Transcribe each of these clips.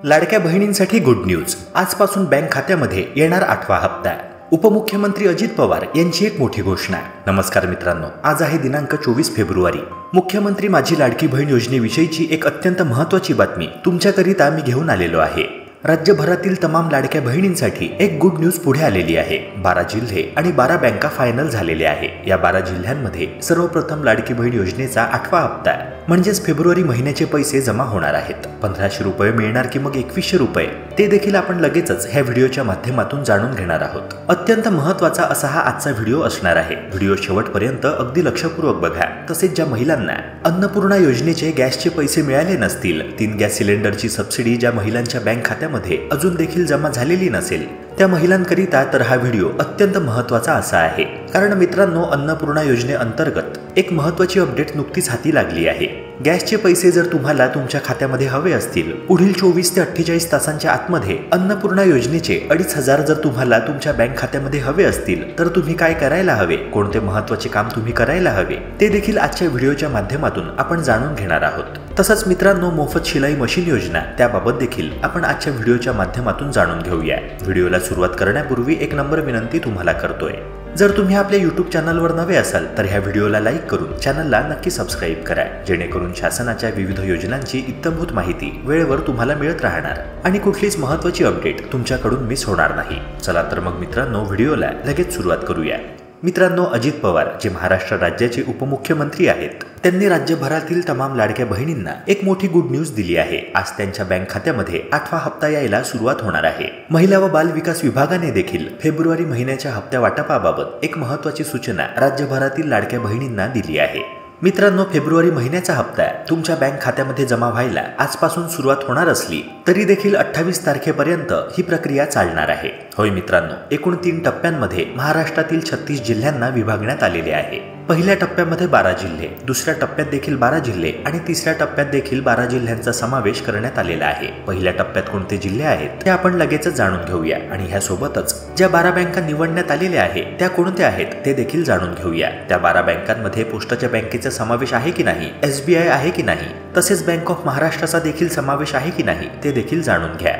लाडक्या बहिणींसाठी good news. आजपासून बँक खात्यामध्ये येणार 8वा हप्ता। उपमुख्यमंत्री अजित पवार यांची एक मोठी घोषणा। नमस्कार मित्रांनो, आज आहे दिनांक 24 फेब्रुवारी। मुख्यमंत्री माझी लाडकी बहीण योजनेविषयीची एक अत्यंत महत्त्वाची बातमी तुमच्याकरिता मी घेऊन आलेलो आहे। राज्यभरातील तमाम लाडक्या बहिणींसाठी एक गुड न्यूज पुढे आलेली आहे। 12 जिल्हे आणि 12 बँका फायनल झालेले आहे। या 12 जिल्ह्यांमध्ये सर्वप्रथम लाडकी बहीण योजनेचा 8वा हप्ता म्हणजेच फेब्रुवारी महिन्याचे पैसे जमा होणार आहेत। 1500 रुपये मिळणार की मग 2100 रुपये ते देखील आपण लगेचच ह्या व्हिडिओच्या माध्यमातून जाणून घेणार आहोत। अत्यंत महत्त्वाचा असा हा आजचा व्हिडिओ असणार आहे। व्हिडिओ शेवटपर्यंत अगदी लक्षपूर्वक बघा। तसेच ज्या महिलांना अन्नपूर्णा योजनेचे गॅसचे पैसे मिळाले नसतील, 3 गॅस सिलेंडरची सबसिडी ज्या महिलांच्या बँक खात्यामध्ये अजून देखील जमा झालेली नसेल, त्या महिलांकरिता तर हा व्हिडिओ अत्यंत महत्त्वाचा असा आहे। कारण मित्रांनो, अन्नपूर्णा योजनेअंतर्गत एक महत्त्वाची अपडेट नुकतीच हाती लागली आहे। गॅसचे पैसे जर तुम्हाला तुमच्या खात्यामध्ये हवे असतील, पुढील 24 ते 48 तासांच्या आतमध्ये अन्नपूर्णा योजनेचे 2500 जर तुम्हाला तुमच्या बँक खात्यामध्ये हवे असतील, तर तुम्ही काय करायला हवे, कोणते महत्त्वाचे काम तुम्ही करायला हवे ते देखील आजच्या व्हिडिओच्या माध्यमातून आपण जाणून घेणार आहोत। तसंच मित्रांनो, मोफत शिलाई मशीन योजना त्याबाबत देखील आपण आजच्या व्हिडिओच्या माध्यमातून जाणून घेऊया। व्हिडिओला सुरुवात करण्यापूर्वी एक नंबर विनंती तुम्हाला करतोय, जर तुम्ही आपल्या YouTube चॅनलवर नवे असाल तर ह्या व्हिडिओला लाईक करून चॅनलला नक्की सबस्क्राईब करा, जेणेकरून शासनाच्या विविध योजनांची इत्थंभूत माहिती वेळेवर तुम्हाला मिळत राहणार आणि कुठलीच महत्त्वाची अपडेट तुमच्याकडून मिस होणार नाही। चला तर मग मित्रांनो, व्हिडिओला लगेच सुरुवात करूया। मित्रांनो, अजित पवार जे महाराष्ट्र राज्याचे उपमुख्यमंत्री आहेत, त्यांनी राज्यभरातील तमाम लाडक्या बहिणींना एक मोठी गुड न्यूज दिली आहे। आज त्यांच्या बँक खात्यामध्ये 8वा हप्ता यायला सुरुवात होणार आहे। महिला व बाल विकास विभागाने देखील फेब्रुवारी महिन्याच्या हप्त्या वाटपाबाबत एक महत्त्वाची सूचना राज्यभरातील लाडक्या बहिणींना दिली आहे। मित्रांनो, फेब्रुवारी महिन्याचा हप्ता तुमच्या बँक खात्यामध्ये जमा व्हायला आजपासून सुरुवात होणार असली तरी देखील 28 तारखेपर्यंत ही प्रक्रिया चालणार आहे। होय मित्रांनो, एकूण 3 टप्प्यांमध्ये महाराष्ट्रातील 36 जिल्ह्यांना विभागण्यात आलेले आहे। पहिल्या टप्प्यामध्ये 12 जिल्हे, दुसऱ्या टप्प्यात देखील 12 जिल्हे आणि तिसऱ्या टप्प्यात देखील 12 जिल्ह्यांचा समावेश करण्यात आलेला आहे। पहिल्या टप्प्यात कोणते जिल्हे आहेत ते आपण लगेचच जाणून घेऊया आणि ह्यासोबतच ज्या 12 बँका निवडण्यात आलेल्या आहेत त्या कोणत्या आहेत ते देखील जाणून घेऊया। त्या 12 बँकांमध्ये पोस्टाच्या बँकेचा समावेश आहे की नाही, SBI आहे की नाही, तसेच बँक ऑफ महाराष्ट्राचा देखील समावेश आहे की नाही ते देखील जाणून घ्या।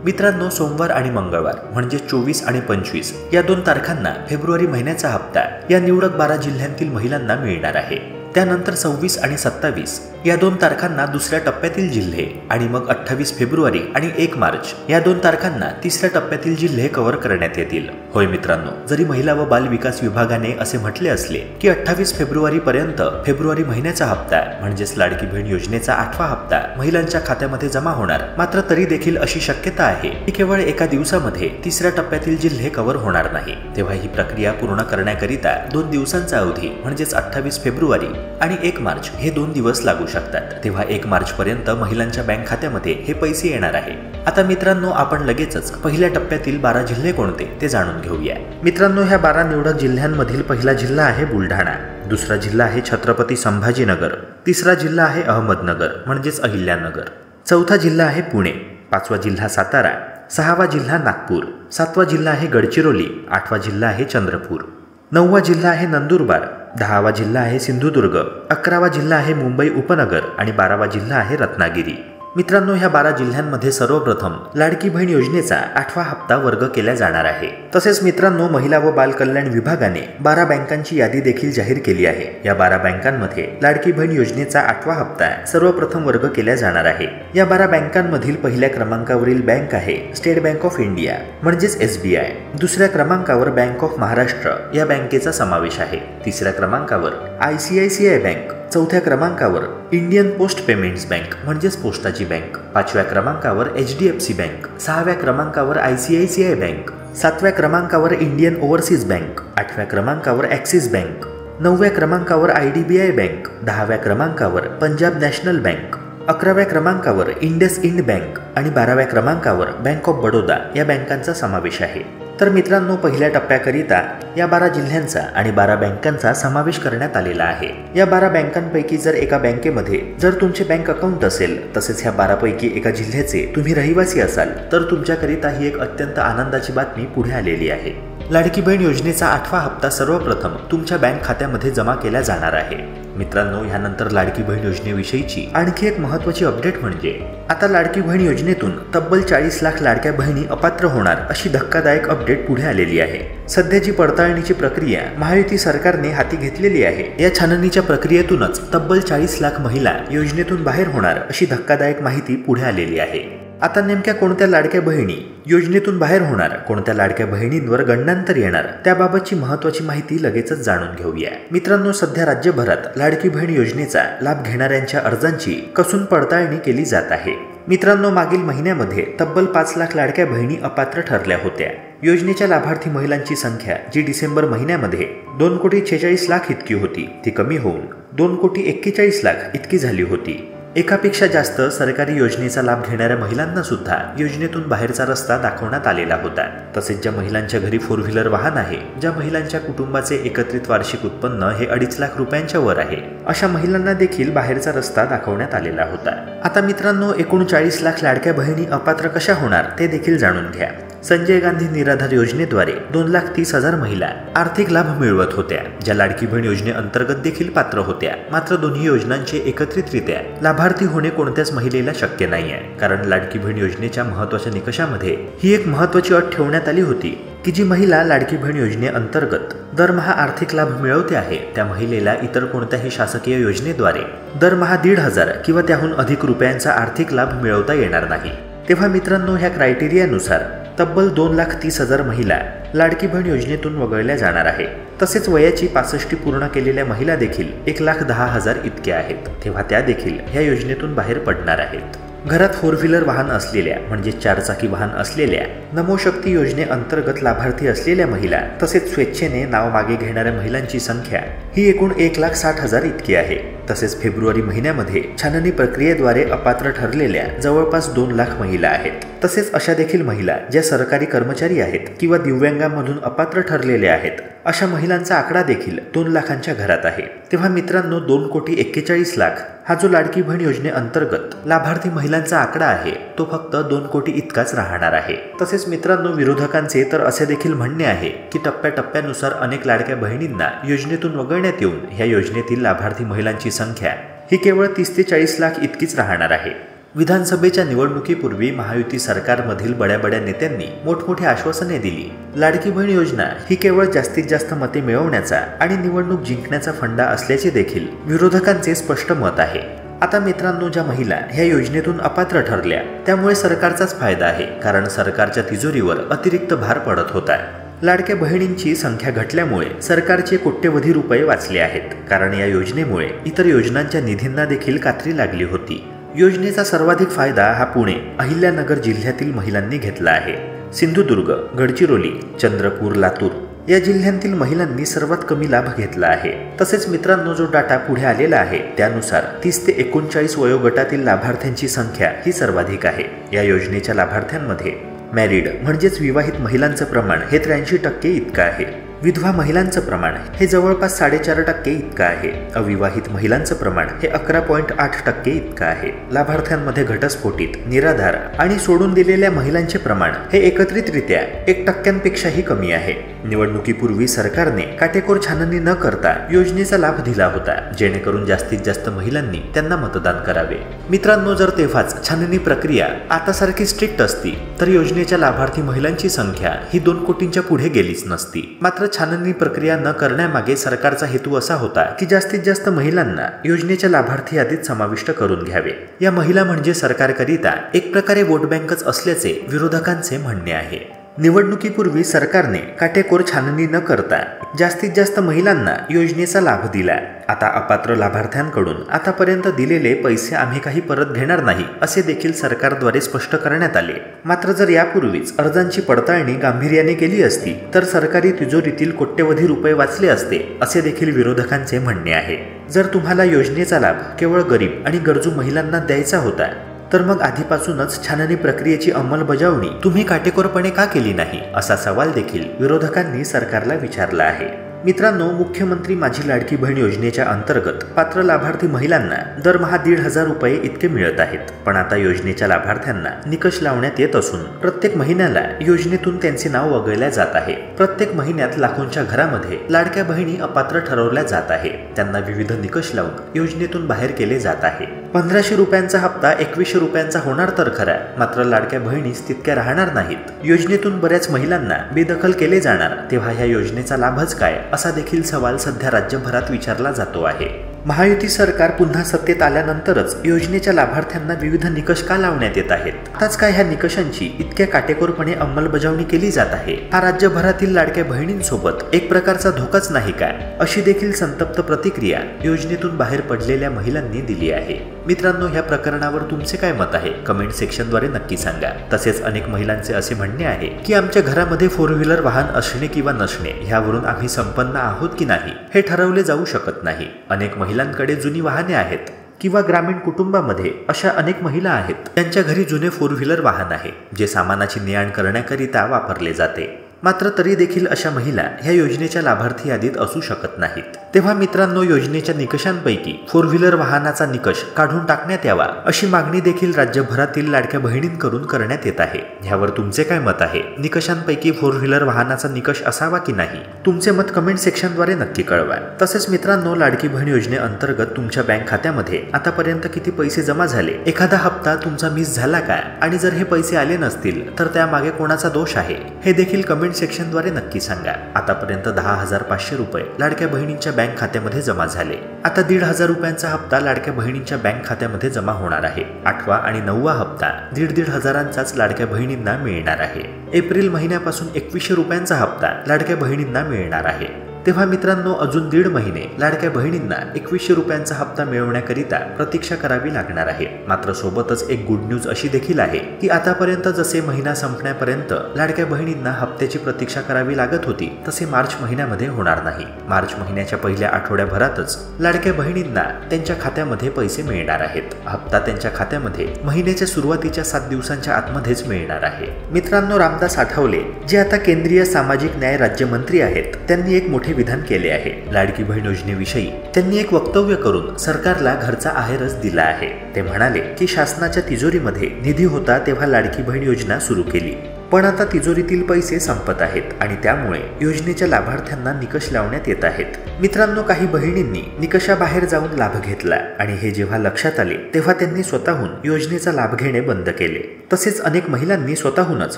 मित्रांनो, सोमवार आणि मंगळवार म्हणजे 24 आणि 25 या 2 तारखांना फेब्रुवारी महिन्याचा हप्ता या निवडक 12 जिल्ह्यांतील महिलांना मिळणार आहे। त्यानंतर 26 आणि 27 या 2 तारखांना दुसऱ्या टप्प्यातील जिल्हे आणि मग 28 फेब्रुवारी आणि 1 मार्च या 2 तारखांना तिसऱ्या टप्प्यातील जिल्हे कव्हर करण्यात येतील। होय मित्रांनो, जरी महिला व बाल विकास विभागाने असे म्हटले असले की 28 फेब्रुवारी पर्यंत फेब्रुवारी महिन्याचा हप्ता म्हणजेच लाडकी बहीण योजनेचा 8वा हप्ता महिलांच्या खात्यामध्ये जमा होणार, मात्र तरी देखील अशी शक्यता आहे की केवळ एका दिवसामध्ये तिसऱ्या टप्प्यातील जिल्हे कव्हर होणार नाही। तेव्हा ही प्रक्रिया पूर्ण करण्याकरिता 2 दिवसांचा अवधी म्हणजेच 28 फेब्रुवारी आणि 1 मार्च हे 2 दिवस लागू शकतात। तेव्हा 1 मार्च पर्यंत महिलांच्या बँक खात्यामध्ये हे पैसे येणार आहे। आता मित्रांनो, आपण लगेचच पहिल्या टप्प्यातील 12 जिल्हे कोणते ते जाणून घेऊया। मित्रांनो, ह्या 12 निवडक जिल्ह्यांमधील पहिला जिल्हा आहे बुलढाणा, दुसरा जिल्हा आहे छत्रपती संभाजीनगर, तिसरा जिल्हा आहे अहमदनगर म्हणजेच अहिल्यानगर, चौथा जिल्हा आहे पुणे, 5वा जिल्हा सातारा, 6वा जिल्हा नागपूर, 7वा जिल्हा आहे गडचिरोली, 8वा जिल्हा आहे चंद्रपूर, 9वा जिल्हा आहे नंदुरबार, 10वा जिल्हा आहे सिंधुदुर्ग, 11वा जिल्हा आहे मुंबई उपनगर आणि 12वा जिल्हा आहे रत्नागिरी। मित्रांनो, ह्या 12 जिल्ह्यांमध्ये सर्वप्रथम लाडकी बहीण योजनेचा 8वा हप्ता वर्ग केला जाणार आहे। तसेच मित्रांनो, महिला व बाल कल्याण विभागाने 12 बँकांची यादी देखील जाहीर केली आहे। या 12 बँकांमध्ये लाडकी बहीण योजनेचा 8वा हप्ता सर्वप्रथम वर्ग केला जाणार आहे। या 12 बँकांमधील पहिल्या क्रमांकावरील बँक आहे स्टेट बँक ऑफ इंडिया म्हणजेच SBI, दुसऱ्या क्रमांकावर बँक ऑफ महाराष्ट्र या बँकेचा समावेश आहे, तिसऱ्या क्रमांकावर ICICI बँक, चौथ्या क्रमांकावर इंडियन पोस्ट पेमेंट्स बँक म्हणजेच पोस्टाची बँक, 5व्या क्रमांकावर HDFC बँक, 6व्या क्रमांकावर ICICI बँक, 7व्या क्रमांकावर इंडियन ओव्हरसीज बँक, 8व्या क्रमांकावर ॲक्सिस बँक, 9व्या क्रमांकावर IDBI बँक, 10व्या क्रमांकावर पंजाब नॅशनल बँक, 11व्या क्रमांकावर इंडसइंड बँक आणि 12व्या क्रमांकावर बँक ऑफ बडोदा या बँकांचा समावेश आहे। तर मित्रांनो, पहिल्या टप्प्याकरिता या 12 जिल्ह्यांचा आणि 12 बँकांचा समावेश करण्यात आलेला आहे। या 12 बँकांपैकी जर एका बँकेमध्ये जर तुमचे बँक अकाउंट असेल, तसेच ह्या 12 पैकी एका जिल्ह्याचे तुम्ही रहिवासी असाल, तर तुमच्याकरिता ही एक अत्यंत आनंदाची बातमी पुढे आलेली आहे। लाडकी बहीण योजनेचा 8वा हप्ता सर्वप्रथम तुमच्या बँक खात्यामध्ये जमा केला जाणार आहे। मित्रांनो, यानंतर लाडकी बहीण योजनेविषयीची आणखी एक महत्त्वाची अपडेट म्हणजे आता लाडकी बहीण योजनेतून तब्बल 40 लाख लाडक्या बहिणी अपात्र होणार अशी धक्कादायक अपडेट पुढे आलेली आहे। सध्याची पडताळणीची प्रक्रिया महायुती सरकारने हाती घेतलेली आहे। या छाननीच्या प्रक्रियेतूनच तब्बल 40 लाख महिला योजनेतून बाहेर होणार अशी धक्कादायक माहिती पुढे आलेली आहे। आता नेमक्या कोणत्या लाडक्या बहिणी योजनेतून बाहेर होणार, कोणत्या लाडक्या बहिणींवर गंडांतर येणार, त्याबाबतची महत्त्वाची माहिती लगेचच जाणून घेऊया। मित्रांनो, सध्या राज्यभरात लाडकी बहीण योजनेचा लाभ घेणाऱ्यांच्या अर्जांची कसून पडताळणी केली जात आहे। मित्रांनो, मागील महिन्यामध्ये तब्बल 5 लाख लाडक्या बहिणी अपात्र ठरल्या होत्या। योजनेच्या लाभार्थी महिलांची संख्या जी डिसेंबर महिन्यामध्ये 2,46,00,000 इतकी होती, ती कमी होऊन 2,41,00,000 इतकी झाली होती। एकापेक्षा जास्त सरकारी योजनेचा लाभ घेणाऱ्या महिलांना सुद्धा योजनेतून बाहेरचा रस्ता दाखवण्यात आलेला होता। तसेच ज्या महिलांच्या घरी 4 व्हीलर वाहन आहे, ज्या महिलांच्या कुटुंबाचे एकत्रित वार्षिक उत्पन्न हे 2.5 लाख रुपयांच्या वर आहे, अशा महिलांना देखील बाहेरचा रस्ता दाखवण्यात आलेला होता। आता मित्रांनो, एकूण 40 लाख लाडक्या बहिणी अपात्र कशा होणार ते देखील जाणून घ्या। संजय गांधी निराधार योजनेद्वारे 2,30,000 महिला आर्थिक लाभ मिळवत होत्या, ज्या लाडकी बहीण योजनेअंतर्गत देखील पात्र होत्या। मात्र दोन्ही योजनांचे एकत्रितरित्या लाभार्थी होणे कोणत्याच महिलेला शक्य नाहीये, कारण लाडकी बहीण योजनेच्या महत्त्वाच्या निकषामध्ये ही एक महत्त्वाची अट ठेवण्यात आली होती की जी महिला लाडकी बहीण योजनेअंतर्गत दरमहा आर्थिक लाभ मिळवते आहे, त्या महिलेला इतर कोणत्याही शासकीय योजनेद्वारे दरमहा 1,500 किंवा त्याहून अधिक रुपयांचा आर्थिक लाभ मिळवता येणार नाही। तेव्हा मित्रांनो, ह्या क्रायटेरियानुसार तब्बल 2,30,000 महिला लाडकी बहीण योजनेतून वगळल्या जाणार आहे। तसेच वयाची 65 पूर्ण केलेल्या महिला देखील 1,10,000 इतक्या आहेत, तेव्हा त्या देखील ह्या योजनेतून बाहेर पडणार आहेत। घरात 4 व्हीलर वाहन असलेल्या म्हणजे 4 चाकी वाहन असलेल्या, नमोशक्ती योजनेअंतर्गत लाभार्थी असलेल्या महिला, तसेच स्वेच्छेने नाव मागे घेणाऱ्या महिलांची संख्या ही एकूण 1,60,000 इतकी आहे। तसेच फेब्रुवारी महिन्यामध्ये छाननी प्रक्रियेद्वारे अपात्र ठरलेल्या जवळपास 2 लाख महिला आहेत। तसेच अशा देखील महिला ज्या सरकारी कर्मचारी आहेत किंवा दिव्यांगांमधून अपात्र ठरलेल्या आहेत, अशा महिलांचा आकडा देखील 2 लाखांच्या घरात आहे। तेव्हा मित्रांनो, 2,41,00,000 हा जो लाडकी बहीण योजनेअंतर्गत लाभार्थी महिलांचा आकडा आहे, तो फक्त 2 कोटी इतकाच राहणार आहे। तसेच मित्रांनो, विरोधकांचे तर असे देखील म्हणणे आहे की टप्प्याटप्प्यानुसार अनेक लाडक्या बहिणींना योजनेतून वगळण्यात येऊन ह्या योजनेतील लाभार्थी महिलांची संख्या ही केवळ 30 ते 40 लाख इतकीच राहणार आहे। विधानसभेच्या निवडणुकीपूर्वी महायुती सरकारमधील बड्या नेत्यांनी मोठमोठी आश्वासने दिली। लाडकी बहीण योजना ही केवळ जास्तीत जास्त मते मिळवण्याचा आणि निवडणूक जिंकण्याचा फंडा असल्याचे देखील विरोधकांचे स्पष्ट मत आहे। आता मित्रांनो, ज्या महिला ह्या योजनेतून अपात्र ठरल्या त्यामुळे सरकारचाच फायदा आहे, कारण सरकारच्या तिजोरीवर अतिरिक्त भार पडत होता। लाडक्या बहिणींची संख्या घटल्यामुळे सरकारचे कोट्यवधी रुपये वाचले आहेत, कारण या योजनेमुळे इतर योजनांच्या निधींना देखील कात्री लागली होती। योजनेचा सर्वाधिक फायदा हा पुणे, अहिल्यानगर जिल्ह्यातील महिलांनी घेतला आहे। सिंधुदुर्ग, गडचिरोली, चंद्रपूर, लातूर या जिल्ह्यांतील महिलांनी सर्वात कमी लाभ घेतला आहे। तसेच मित्रांनो, जो डाटा पुढे आलेला आहे त्यानुसार 30 ते 39 वयोगटातील लाभार्थ्यांची संख्या ही सर्वाधिक आहे। या योजनेच्या लाभार्थ्यांमध्ये मॅरिड म्हणजेच विवाहित महिलांचं प्रमाण हे 83% इतकं आहे। विधवा महिलांचं प्रमाण हे जवळपास 4.5% इतकं आहे। अविवाहित महिलांचं प्रमाण हे 11.8% इतकं आहे। लाभार्थ्यांमध्ये घटस्फोटित, निराधार आणि सोडून दिलेल्या महिलांचे प्रमाण हे एकत्रितरित्या 1%पेक्षाही कमी आहे। निवडणुकीपूर्वी सरकारने काटेकोर छाननी न करता योजनेचा लाभ दिला होता, जेणेकरून जास्तीत जास्त महिलांनी त्यांना मतदान करावे। मित्रांनो, जर तेव्हाच छाननी प्रक्रिया आता सारखी स्ट्रिक्ट असती तर योजनेच्या लाभार्थी महिलांची संख्या ही 2 कोटींच्या पुढे गेलीच नसती। मात्र छाननी प्रक्रिया न करण्यामागे सरकारचा हेतू असा होता की जास्तीत जास्त महिलांना योजनेच्या लाभार्थी यादीत समाविष्ट करून घ्यावे। या महिला म्हणजे सरकारकरिता एक प्रकारे वोट बँकच असल्याचे विरोधकांचे म्हणणे आहे। निवडणुकीपूर्वी सरकारने काटेकोर छाननी न करता जास्तीत जास्त महिलांना योजनेचा लाभ दिला। आता अपात्र लाभार्थ्यांकडून आतापर्यंत दिलेले पैसे आम्ही काही परत घेणार नाही असे देखील सरकारद्वारे स्पष्ट करण्यात आले। मात्र जर यापूर्वीच अर्जांची पडताळणी गांभीर्याने केली असती तर सरकारी तिजोरीतील कोट्यवधी रुपये वाचले असते, असे देखील विरोधकांचे म्हणणे आहे। जर तुम्हाला योजनेचा लाभ केवळ गरीब आणि गरजू महिलांना द्यायचा होता तर मग आधीपासूनच छाननी प्रक्रियेची अंमलबजावणी तुम्ही काटेकोरपणे का केली नाही, असा सवाल देखील विरोधकांनी सरकारला विचारला आहे। मित्रांनो, मुख्यमंत्री माझी लाडकी बहीण योजनेच्या अंतर्गत पात्र लाभार्थी महिलांना दरमहा 1,500 रुपये इतके मिळत आहेत. पण आता योजनेच्या लाभार्थ्यांना निकष लावण्यात येत असून प्रत्येक महिन्याला योजनेतून त्यांचे नाव वगळल्या जात आहे. प्रत्येक महिन्यात लाखोंच्या घरामध्ये लाडक्या बहिणी अपात्र ठरवल्या जात आहे. त्यांना विविध निकष लावून योजनेतून बाहेर केले जात आहे. 1,500 रुपयांचा हप्ता 2,100 रुपयांचा होणार तर खरा, मात्र लाडक्या बहिणीस तितक्या राहणार नाहीत. योजनेतून बऱ्याच महिलांना बेदखल केले जाणार, तेव्हा ह्या योजनेचा लाभच काय, असा देखील सवाल सध्या राज्यभरात विचारला जातो आहे. महायुती सरकार पुन्हा सत्तेत आल्यानंतरच योजनेच्या लाभार्थ्यांना विविध निकष का लावण्यात येत आहेत? आताच काय ह्या निकषांची इतक्या काटेकोरपणे अंमलबजावणी केली जात आहे? हा राज्यभरातील लाडक्या बहिणींसोबत एक प्रकारचा धोकाच नाही काय? अशी देखील संतप्त प्रतिक्रिया योजनेतून बाहेर पडलेल्या महिलांनी दिली आहे. मित्रांनो, ह्या प्रकरणावर तुमचे काय मत आहे? कमेंट सेक्शनद्वारे नक्की सांगा. तसेच अनेक महिलांचे असे म्हणणे आहे की आमच्या घरामध्ये 4 व्हीलर वाहन असणे किंवा नसणे ह्यावरून आम्ही संपन्न आहोत की नाही हे ठरवले जाऊ शकत नाही. अनेक महिलांकडे जुनी वाहने आहेत किंवा ग्रामीण कुटुंबामध्ये अशा अनेक महिला आहेत त्यांच्या घरी जुने 4 व्हीलर वाहन आहे जे सामानाची ने-आण करण्याकरिता वापरले जाते. मात्र तरी देखील अशा महिला ह्या योजनेच्या लाभार्थी यादीत असू शकत नाहीत. तेव्हा मित्रांनो, योजनेच्या निकषांपैकी 4 व्हीलर वाहनाचा निकष काढून टाकण्यात यावा अशी मागणी देखील राज्यभरातील लाडक्या बहिणींकडून करण्यात येत आहे. ह्यावर तुमचे काय मत आहे? निकषांपैकी 4 व्हीलर वाहनाचा निकष असावा की नाही? तुमचे मत कमेंट सेक्शनद्वारे नक्की कळवा. तसेच मित्रांनो, लाडकी बहीण योजनेअंतर्गत तुमच्या बँक खात्यामध्ये आतापर्यंत किती पैसे जमा झाले? एखादा हप्ता तुमचा मिस झाला का? आणि जर हे पैसे आले नसतील तर त्यामागे कोणाचा दोष आहे? हे देखील कमेंट सेक्शनद्वारे नक्की सांगा. आतापर्यंत 10,500 रुपये लाडक्या बहिणींच्या बँक खात्यामध्ये जमा झाले. आता 1,500 रुपयांचा हप्ता लाडक्या बहिणींच्या बँक खात्यामध्ये जमा होणार आहे. 8वा आणि 9वा हप्ता 1,500 हजारांचाच लाडक्या बहिणींना मिळणार आहे. एप्रिल महिन्यापासून 2,100 रुपयांचा हप्ता लाडक्या बहिणींना मिळणार आहे. तेव्हा मित्रांनो, अजून 1.5 महिने लाडक्या बहिणींना 2,100 रुपयांचा हप्ता मिळवण्याकरिता प्रतीक्षा करावी लागणार आहे. मात्र सोबतच एक गुड न्यूज अशी देखील आहे की आतापर्यंत जसे महिना संपण्यापर्यंत लाडक्या बहिणींना हप्त्याची प्रतीक्षा करावी लागत होती तसे मार्च महिन्यामध्ये होणार नाही. मार्च महिन्याच्या पहिल्या आठवड्याभरातच लाडक्या बहिणींना त्यांच्या खात्यामध्ये पैसे मिळणार आहेत. हप्ता त्यांच्या खात्यामध्ये महिन्याच्या सुरुवातीच्या 7 दिवसांच्या आतमध्येच मिळणार आहे. मित्रांनो, रामदास आठवले जे आता केंद्रीय सामाजिक न्याय राज्यमंत्री आहेत, त्यांनी एक मोठे विधान केले आहे. लाडकी बहीण योजनेविषयी त्यांनी एक वक्तव्य करून सरकारला घरचा आहेरच दिला आहे. ते म्हणाले की शासनाच्या तिजोरीमध्ये निधी होता तेव्हा लाडकी बहीण योजना सुरू केली, पण आता तिजोरीतील पैसे संपत आहेत आणि त्यामुळे योजनेच्या लाभार्थ्यांना निकष लावण्यात येत आहेत. मित्रांनो, काही बहिणींनी निकषाबाहेर जाऊन लाभ घेतला आणि हे जेव्हा लक्षात आले तेव्हा त्यांनी स्वतःहून योजनेचा लाभ घेणे बंद केले. तसेच अनेक महिलांनी स्वतःहूनच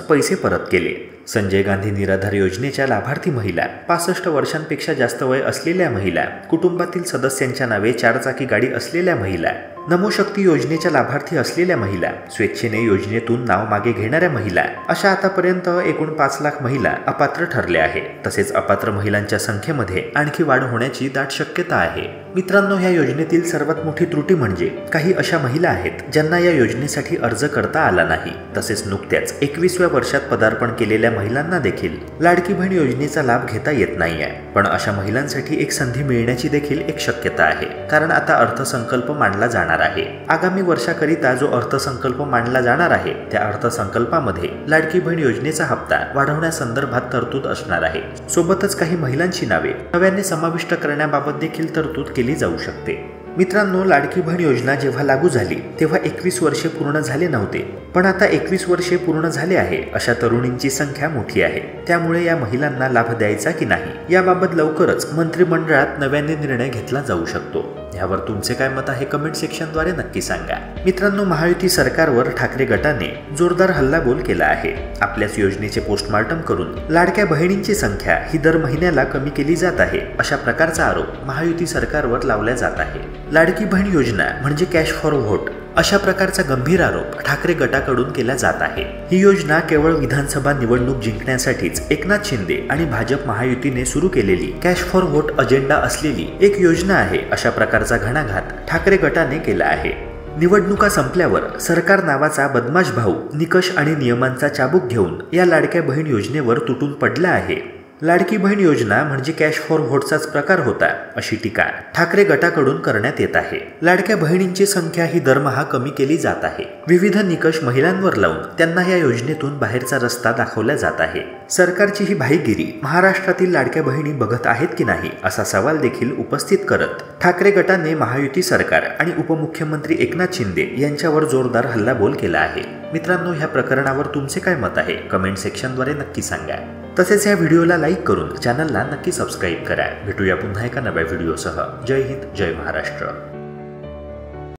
पैसे परत केले. संजय गांधी निराधार योजनेच्या लाभार्थी महिला, 65 वर्षांपेक्षा जास्त वय असलेल्या महिला, कुटुंबातील सदस्यांच्या नावे 4 चाकी गाडी असलेल्या महिला, नमोशक्ती योजनेच्या लाभार्थी असलेल्या महिला, स्वेच्छेने योजनेतून नाव मागे घेणाऱ्या महिला, अशा आतापर्यंत एकूण 5 लाख महिला अपात्र ठरल्या आहेत. तसेच अपात्र महिलांच्या संख्येमध्ये आणखी वाढ होण्याची दाट शक्यता आहे. मित्रांनो, ह्या योजनेतील सर्वात मोठी त्रुटी म्हणजे काही अशा महिला आहेत ज्यांना या योजनेसाठी अर्ज करता आला नाही. तसेच नुकत्याच 21व्या वर्षात पदार्पण केलेल्या महिलांना देखील लाडकी बहीण योजनेचा लाभ घेता येत नाहीये. पण अशा महिलांसाठी एक संधी मिळण्याची देखील एक शक्यता आहे, कारण आता अर्थसंकल्प मांडला जाणार आहे. आगामी वर्षाकरिता जो अर्थसंकल्प मांडला जाणार आहे त्या अर्थसंकल्पामध्ये लाडकी बहीण योजनेचा हप्ता वाढवण्यासंदर्भात तरतूद असणार आहे. सोबतच काही महिलांची नावे नव्याने समाविष्ट करण्याबाबत देखील तरतूद केली जाऊ शकते. मित्रांनो, लाडकी बहीण योजना जेव्हा लागू झाली तेव्हा 21 वर्षे पूर्ण झाले नव्हते, पण आता 21 वर्षे पूर्ण झाले आहे अशा तरुणींची संख्या मोठी आहे. त्यामुळे या महिलांना लाभ द्यायचा की नाही याबाबत लवकरच मंत्रिमंडळात नव्याने निर्णय घेतला जाऊ शकतो. यावर तुमचे काय मत आहे? कमेंट सेक्शनद्वारे नक्की सांगा. मित्रांनो, महायुती सरकारवर ठाकरे गटाने जोरदार हल्लाबोल केला आहे. आपल्याच योजनेचे पोस्टमार्टम करून लाडक्या बहिणींची संख्या ही दर महिन्याला कमी केली जात आहे अशा प्रकारचा आरोप महायुती सरकारवर लावला जात आहे. लाडकी बहीण योजना म्हणजे कॅश फॉर व्होट अशा प्रकारचा गंभीर आरोप ठाकरे गटाकडून केला जात आहे. ही योजना केवळ विधानसभा निवडणूक जिंकण्यासाठीच एकनाथ शिंदे आणि भाजप महायुतीने सुरू केलेली कॅश फॉर व्होट अजेंडा असलेली एक योजना आहे अशा प्रकारचा घणाघात ठाकरे गटाने केला आहे. निवडणुका संपल्यावर सरकार नावाचा बदमाश भाऊ निकष आणि नियमांचा चाबूक घेऊन या लाडक्या बहीण योजनेवर तुटून पडला आहे. लाडकी बहीण योजना म्हणजे कॅश फॉर व्होटचाच प्रकार होता, अशी टीका ठाकरे गटाकडून करण्यात येत आहे. लाडक्या बहिणींची संख्या ही दरमहा कमी केली जात आहे. विविध निकष महिलांवर लावून त्यांना या योजनेतून बाहेरचा रस्ता दाखवला जात आहे. सरकारची ही भाईगिरी महाराष्ट्रातील लाडक्या बहिणी बघत आहेत की नाही, असा सवाल देखील उपस्थित करत ठाकरे गटाने महायुती सरकार आणि उपमुख्यमंत्री एकनाथ शिंदे यांच्यावर जोरदार हल्लाबोल केला आहे. मित्रांनो, ह्या प्रकरणावर तुमचे काय मत आहे कमेंट सेक्शनद्वारे नक्की सांगा. तसेच या व्हिडिओला लाईक करून चॅनलला नक्की सबस्क्राईब करा. भेटूया पुन्हा एका नव्या व्हिडिओसह. जय हिंद, जय महाराष्ट्र.